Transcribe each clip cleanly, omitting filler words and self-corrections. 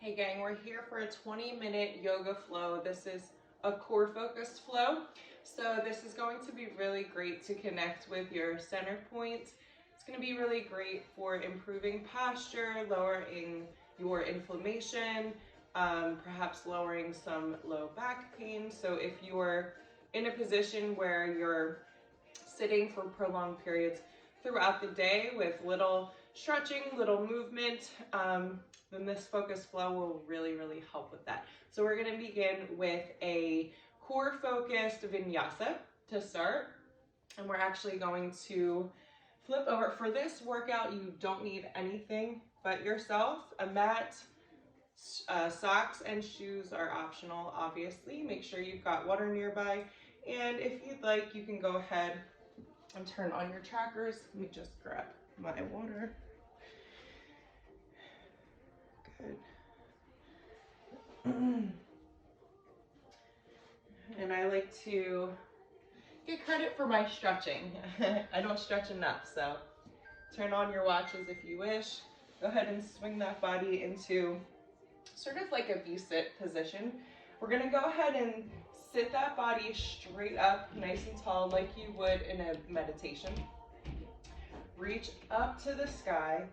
Hey gang, we're here for a 20-minute yoga flow. This is a core focused flow. So this is going to be really great to connect with your center points. It's going to be really great for improving posture, lowering your inflammation, perhaps lowering some low back pain. So if you're in a position where you're sitting for prolonged periods throughout the day with little stretching, little movement, then this focus flow will really help with that. So we're going to begin with a core focused vinyasa to start, and we're actually going to flip over. For this workout, you don't need anything but yourself. A mat, socks and shoes are optional, obviously. Make sure you've got water nearby, and if you'd like, you can go ahead and turn on your trackers. Let me just grab my water. Good. And I like to get credit for my stretching. I don't stretch enough, so turn on your watches if you wish. Go ahead and swing that body into sort of like a V-sit position. We're gonna go ahead and sit that body straight up, nice and tall, like you would in a meditation. Reach up to the sky.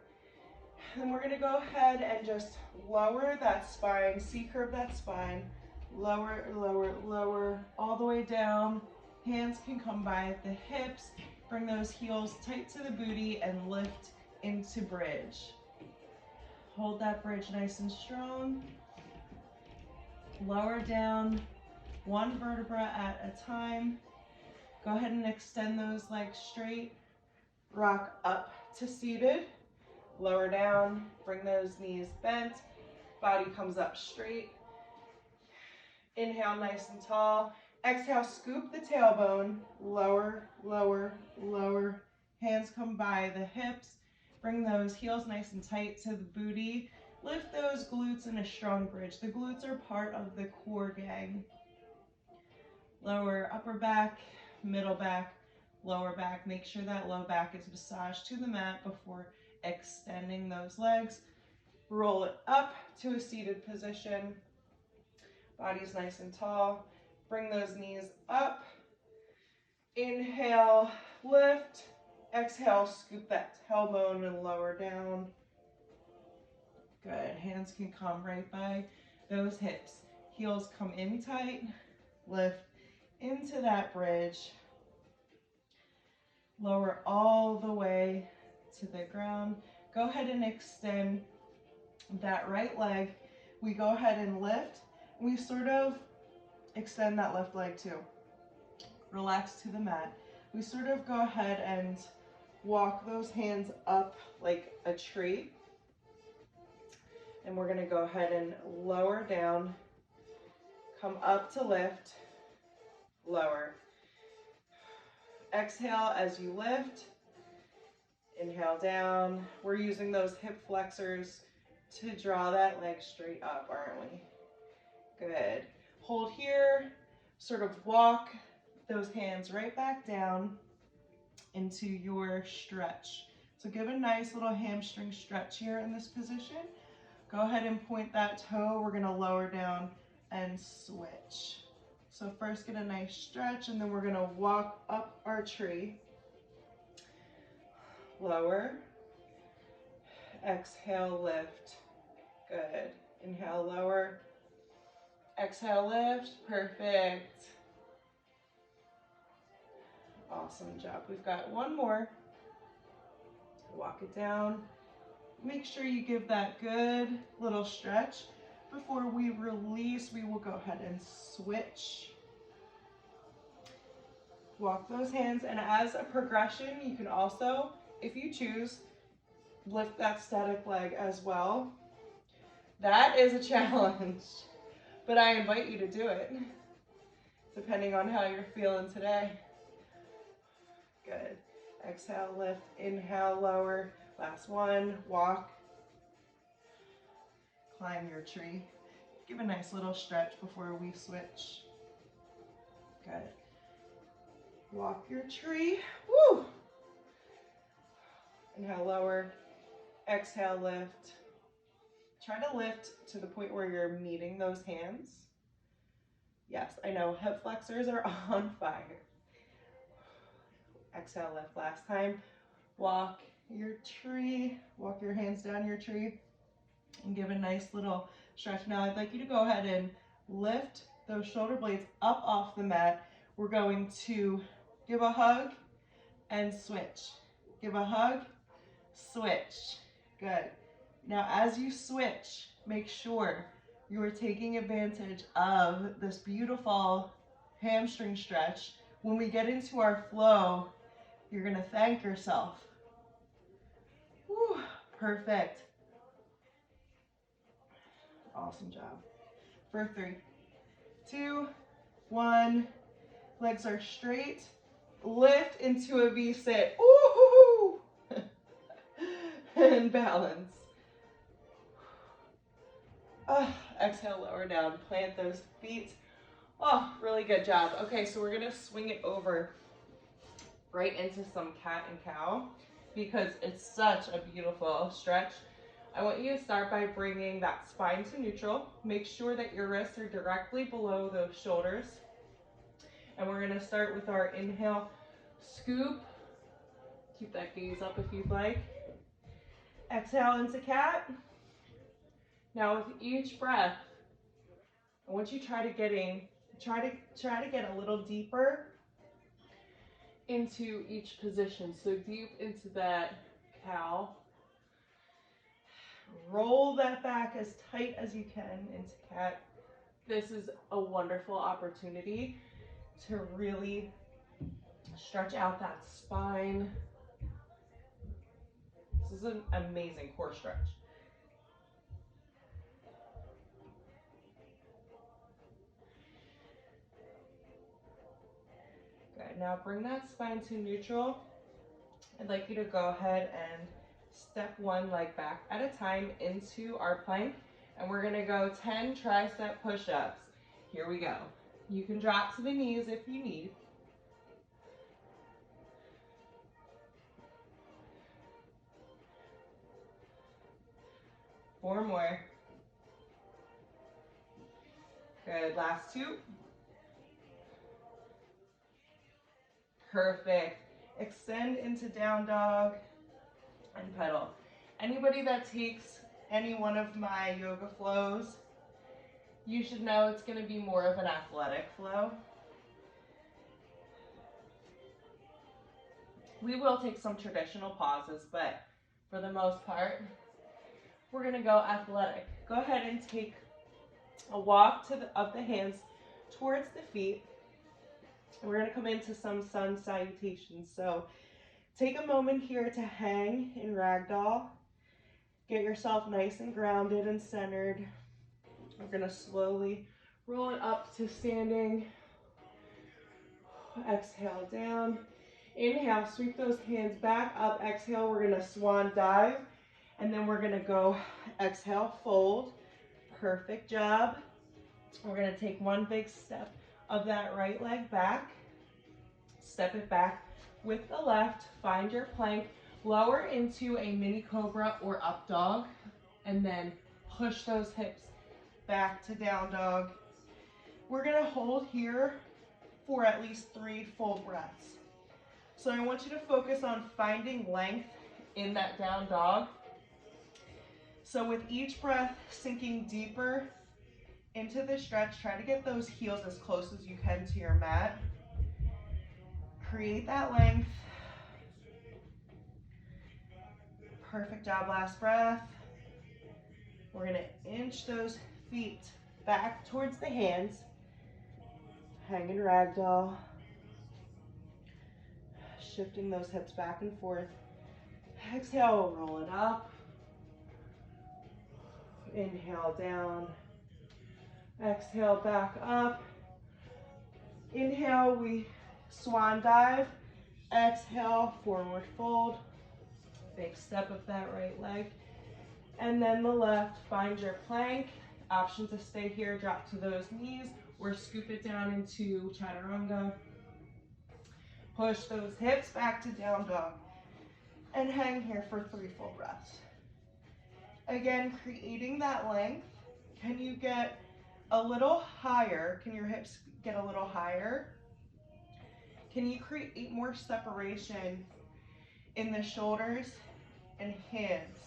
And we're gonna go ahead and just lower that spine, C-curve that spine, lower, lower, lower, all the way down. Hands can come by at the hips. Bring those heels tight to the booty and lift into bridge. Hold that bridge nice and strong. Lower down, one vertebra at a time. Go ahead and extend those legs straight. Rock up to seated. Lower down, bring those knees bent. Body comes up straight. Inhale, nice and tall. Exhale, scoop the tailbone. Lower, lower, lower. Hands come by the hips. Bring those heels nice and tight to the booty. Lift those glutes in a strong bridge. The glutes are part of the core, gang. Lower upper back, middle back, lower back. Make sure that low back is massaged to the mat before extending those legs. Roll it up to a seated position. Body's nice and tall. Bring those knees up. Inhale, lift. Exhale, scoop that tailbone and lower down. Good. Hands can come right by those hips. Heels come in tight. Lift into that bridge. Lower all the way to the ground. Go ahead and extend that right leg. We go ahead and lift. We sort of extend that left leg too. Relax to the mat. We sort of go ahead and walk those hands up like a tree. And we're going to go ahead and lower down. Come up to lift. Lower. Exhale as you lift. Inhale down. We're using those hip flexors to draw that leg straight up, aren't we? Good. Hold here. Sort of walk those hands right back down into your stretch. So give a nice little hamstring stretch here in this position. Go ahead and point that toe. We're going to lower down and switch. So first get a nice stretch, and then we're going to walk up our tree. Lower. Exhale, lift. Good. Inhale, lower. Exhale, lift. Perfect. Awesome job. We've got one more. Walk it down. Make sure you give that good little stretch. Before we release, we will go ahead and switch. Walk those hands, and as a progression, you can also, if you choose, lift that static leg as well. That is a challenge, but I invite you to do it, depending on how you're feeling today. Good. Exhale, lift. Inhale, lower. Last one. Walk. Climb your tree. Give a nice little stretch before we switch. Good. Walk your tree. Woo! Inhale, lower. Exhale, lift. Try to lift to the point where you're meeting those hands. Yes, I know, hip flexors are on fire. Exhale, lift. Last time. Walk your tree, walk your hands down your tree and give a nice little stretch. Now I'd like you to go ahead and lift those shoulder blades up off the mat. We're going to give a hug and switch. Give a hug, switch. Good. Now as you switch, make sure you are taking advantage of this beautiful hamstring stretch. When we get into our flow, you're gonna thank yourself. Whew, perfect. Awesome job. For 3, 2, 1. Legs are straight. Lift into a V-sit. Ooh! And balance. Exhale, lower down. Plant those feet. Oh, really good job. Okay, so we're gonna swing it over right into some cat and cow because it's such a beautiful stretch. I want you to start by bringing that spine to neutral. Make sure that your wrists are directly below those shoulders. And we're gonna start with our inhale, scoop. Keep that gaze up if you'd like. Exhale into cat. Now with each breath, I want you to try to get a little deeper into each position. So deep into that cow. Roll that back as tight as you can into cat. This is a wonderful opportunity to really stretch out that spine. This is an amazing core stretch. Good. Now bring that spine to neutral. I'd like you to go ahead and step one leg back at a time into our plank. And we're gonna go 10 tricep push-ups. Here we go. You can drop to the knees if you need. Four more. Good, last 2. Perfect. Extend into down dog and pedal. Anybody that takes any one of my yoga flows, you should know it's going to be more of an athletic flow. We will take some traditional pauses, but for the most part, we're going to go athletic. Go ahead and take a walk of the hands towards the feet. And we're going to come into some sun salutations. So take a moment here to hang in ragdoll. Get yourself nice and grounded and centered. We're going to slowly roll it up to standing. Exhale down. Inhale, sweep those hands back up. Exhale, we're going to swan dive. And then we're going to go exhale, fold. Perfect job. We're going to take one big step of that right leg back. Step it back with the left. Find your plank. Lower into a mini cobra or up dog. And then push those hips back to down dog. We're going to hold here for at least 3 full breaths. So I want you to focus on finding length in that down dog. So with each breath sinking deeper into the stretch, try to get those heels as close as you can to your mat. Create that length. Perfect job, last breath. We're gonna inch those feet back towards the hands. Hang in ragdoll. Shifting those hips back and forth. Exhale, roll it up. Inhale down. Exhale back up. Inhale, we swan dive. Exhale, forward fold. Big step of that right leg. And then the left, find your plank. Option to stay here, drop to those knees, or scoop it down into chaturanga. Push those hips back to down dog. And hang here for 3 full breaths. Again, creating that length. Can you get a little higher? Can your hips get a little higher? Can you create more separation in the shoulders and hands?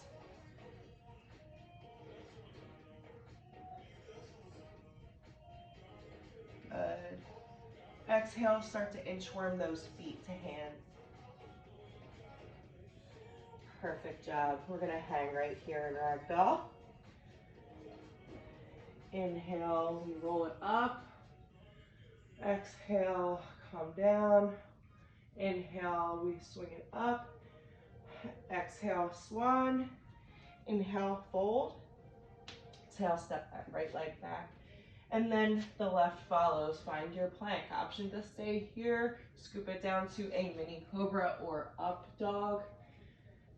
Good. Exhale, start to inchworm those feet to hands. Perfect job. We're gonna hang right here in ragdoll. Inhale, we roll it up. Exhale, come down. Inhale, we swing it up. Exhale, swan. Inhale, fold. Exhale, step that right leg back. And then the left follows. Find your plank. Option to stay here. Scoop it down to a mini cobra or up dog.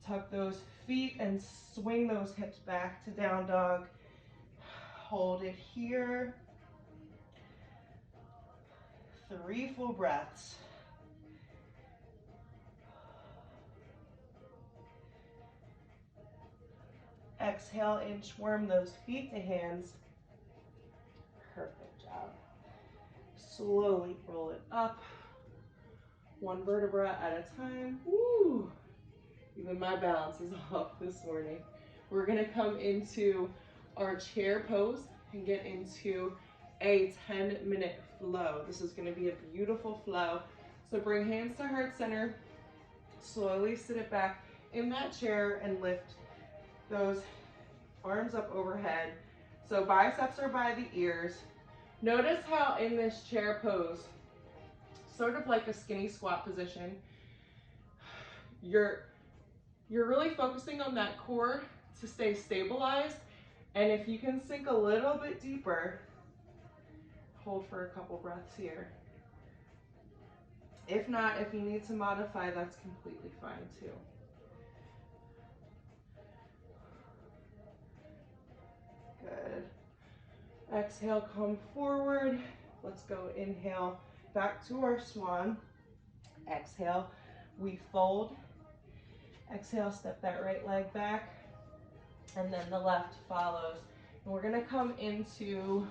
Tuck those feet and swing those hips back to down dog. Hold it here. 3 full breaths. Exhale, inchworm those feet to hands. Perfect job. Slowly roll it up. 1 vertebra at a time. Woo! Even my balance is off this morning. We're gonna come into our chair pose and get into a 10-minute flow. This is gonna be a beautiful flow. So bring hands to heart center. Slowly sit it back in that chair and lift those arms up overhead. So biceps are by the ears. Notice how in this chair pose, sort of like a skinny squat position, you're really focusing on that core to stay stabilized. And if you can sink a little bit deeper, hold for a couple breaths here. If not, if you need to modify, that's completely fine too. Good. Exhale, come forward. Let's go, inhale, back to our swan. Exhale, we fold. Exhale, step that right leg back, and then the left follows. And we're gonna come into,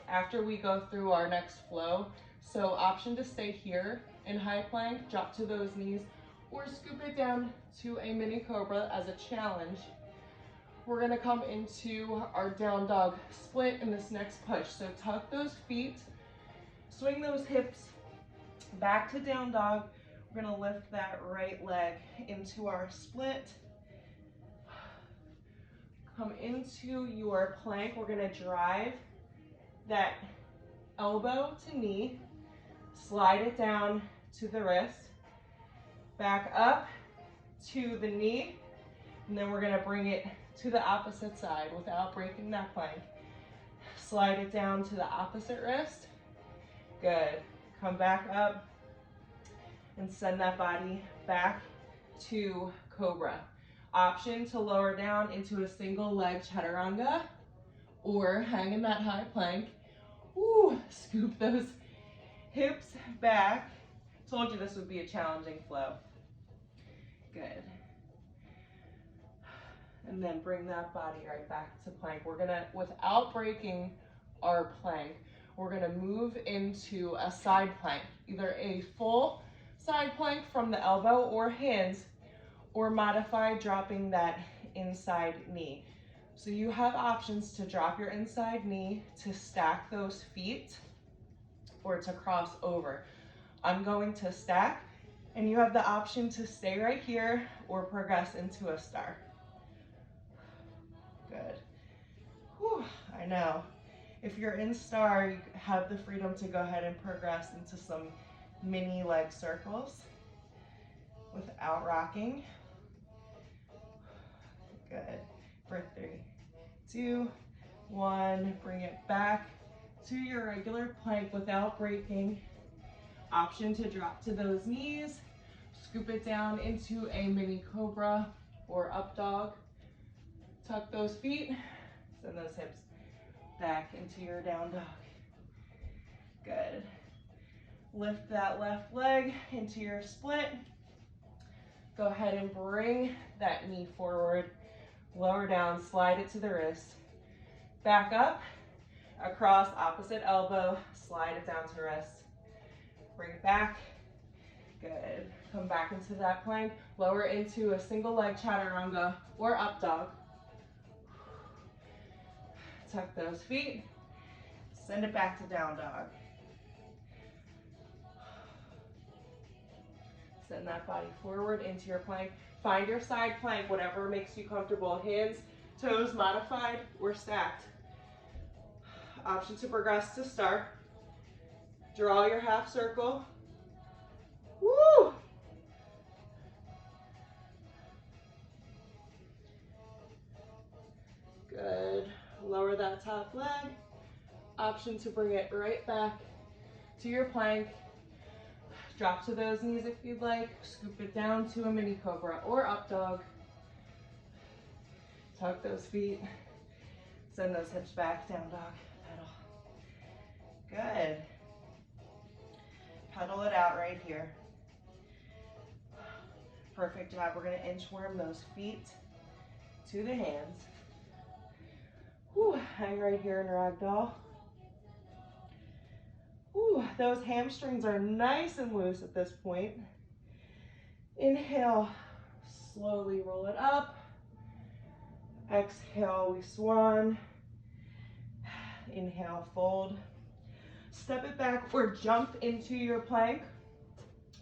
after we go through our next flow, so option to stay here in high plank, drop to those knees, or scoop it down to a mini cobra as a challenge. We're gonna come into our down dog split in this next push. So tuck those feet, swing those hips back to down dog. We're gonna lift that right leg into our split. Come into your plank. We're gonna drive that elbow to knee, slide it down to the wrist, back up to the knee, and then we're gonna bring it to the opposite side without breaking that plank. Slide it down to the opposite wrist. Good. Come back up and send that body back to cobra. Option to lower down into a single leg chaturanga or hang in that high plank. Ooh, scoop those hips back. Told you this would be a challenging flow. Good. And then bring that body right back to plank. We're gonna, without breaking our plank, we're gonna move into a side plank, either a full side plank from the elbow or hands, or modify dropping that inside knee. So you have options to drop your inside knee, to stack those feet, or to cross over. I'm going to stack, and you have the option to stay right here or progress into a star. Good. Whew, I know. If you're in star, you have the freedom to go ahead and progress into some mini leg circles without rocking. Good. For 3, 2, 1. Bring it back to your regular plank without breaking. Option to drop to those knees. Scoop it down into a mini cobra or up dog. Tuck those feet. Send those hips back into your down dog. Good. Lift that left leg into your split. Go ahead and bring that knee forward. Lower down, slide it to the wrist. Back up, across opposite elbow, slide it down to wrist. Bring it back. Good. Come back into that plank. Lower into a single leg chaturanga or up dog. Tuck those feet. Send it back to down dog. Send that body forward into your plank. Find your side plank, whatever makes you comfortable. Hands, toes modified or stacked. Option to progress to start. Draw your half circle. Woo! Good. Lower that top leg. Option to bring it right back to your plank. Drop to those knees if you'd like. Scoop it down to a mini cobra or up dog. Tuck those feet. Send those hips back, down dog, pedal. Good. Pedal it out right here. Perfect job. We're gonna inchworm those feet to the hands. Whew, hang right here in ragdoll. Whew, those hamstrings are nice and loose at this point. Inhale, slowly roll it up. Exhale, we swan. Inhale, fold. Step it back or jump into your plank.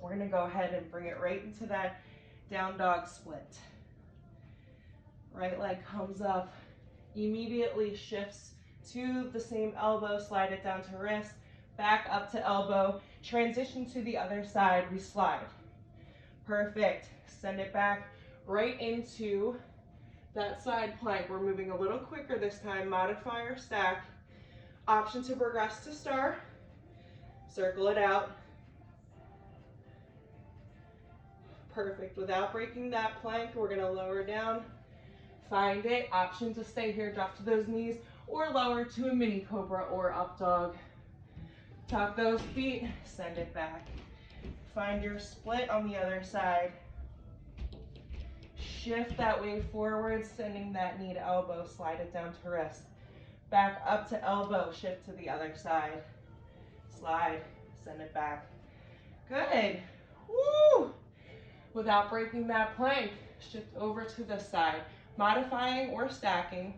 We're gonna go ahead and bring it right into that down dog split. Right leg comes up, immediately shifts to the same elbow, slide it down to wrist, back up to elbow, transition to the other side, we slide. Perfect, send it back right into that side plank. We're moving a little quicker this time, modify or stack. Option to progress to star, circle it out. Perfect, without breaking that plank, we're gonna lower down, find it, option to stay here, drop to those knees, or lower to a mini cobra or up dog. Tuck those feet, send it back. Find your split on the other side. Shift that weight forward, sending that knee to elbow, slide it down to wrist. Back up to elbow, shift to the other side. Slide, send it back. Good. Woo! Without breaking that plank, shift over to the side, modifying or stacking.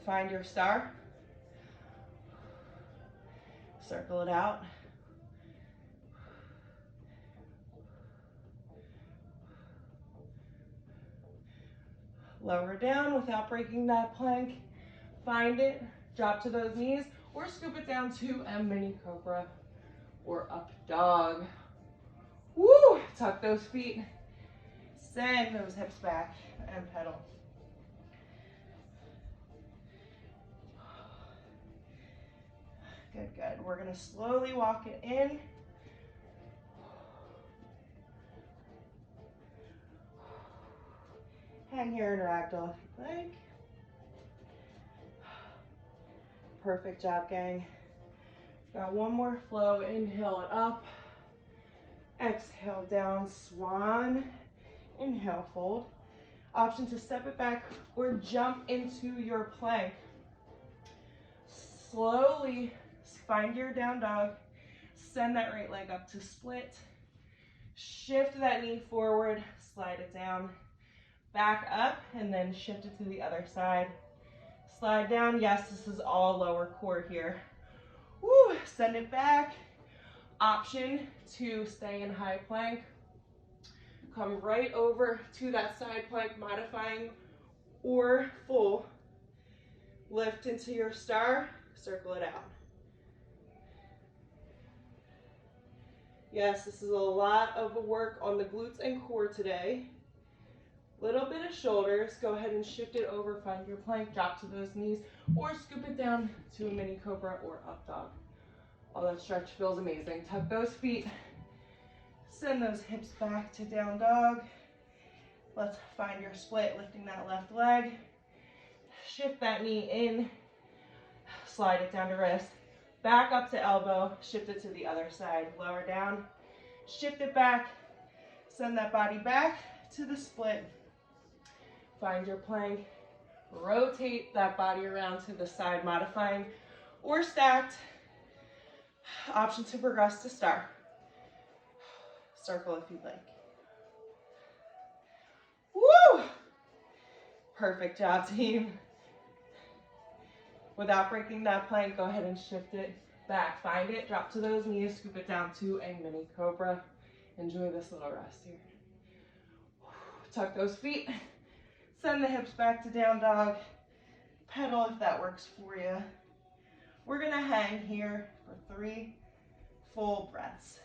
Find your star. Circle it out. Lower down without breaking that plank. Find it, drop to those knees, or scoop it down to a mini cobra or up dog. Woo! Tuck those feet. Send those hips back and pedal. Good, good. We're gonna slowly walk it in. Hang here in ragdoll if you'd like. Perfect job, gang. Got one more flow. Inhale it up. Exhale down, swan. Inhale, fold. Option to step it back or jump into your plank. Slowly find your down dog. Send that right leg up to split. Shift that knee forward, slide it down. Back up and then shift it to the other side. Slide down. Yes, this is all lower core here. Woo, send it back. Option to stay in high plank. Come right over to that side plank, modifying or full. Lift into your star, circle it out. Yes, this is a lot of work on the glutes and core today. Little bit of shoulders. Go ahead and shift it over, find your plank, drop to those knees, or scoop it down to a mini cobra or up dog. Oh, that stretch feels amazing. Tuck those feet. Send those hips back to down dog. Let's find your split, lifting that left leg. Shift that knee in. Slide it down to wrist. Back up to elbow. Shift it to the other side. Lower down. Shift it back. Send that body back to the split. Find your plank. Rotate that body around to the side, modifying or stacked. Option to progress to star. Circle if you'd like. Woo! Perfect job, team. Without breaking that plank, go ahead and shift it back. Find it, drop to those knees, scoop it down to a mini cobra. Enjoy this little rest here. Tuck those feet. Send the hips back to down dog. Pedal if that works for you. We're gonna hang here for 3 full breaths.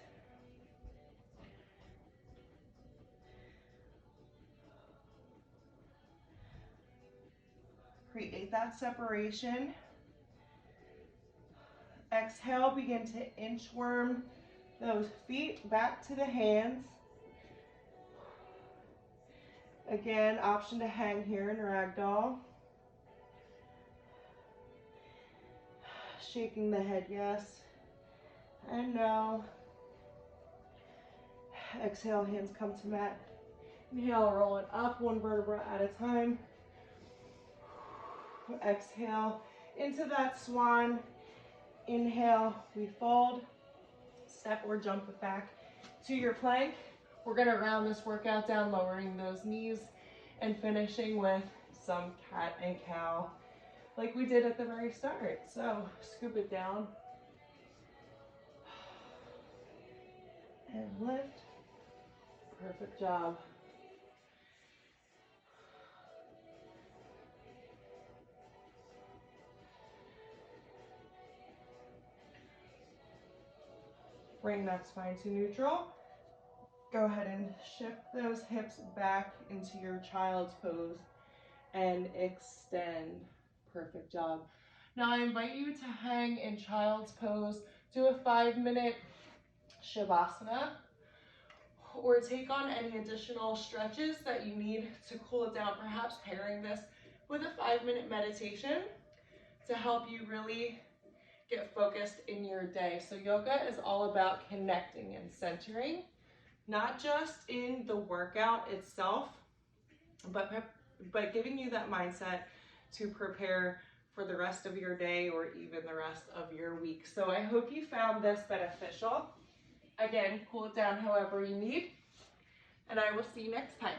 Create that separation. Exhale, begin to inchworm those feet back to the hands. Again, option to hang here in ragdoll. Shaking the head, yes and no. Exhale, hands come to mat. Inhale, roll it up 1 vertebra at a time. Exhale into that swan. Inhale, we fold. Step or jump it back to your plank. We're gonna round this workout down, lowering those knees and finishing with some cat and cow like we did at the very start. So scoop it down and lift. Perfect job. Bring that spine to neutral. Go ahead and shift those hips back into your child's pose and extend. Perfect job. Now I invite you to hang in child's pose. Do a 5-minute Shavasana, or take on any additional stretches that you need to cool it down, perhaps pairing this with a 5-minute meditation to help you really get focused in your day. So yoga is all about connecting and centering, not just in the workout itself, but giving you that mindset to prepare for the rest of your day or even the rest of your week. So I hope you found this beneficial. Again, cool it down however you need, and I will see you next time.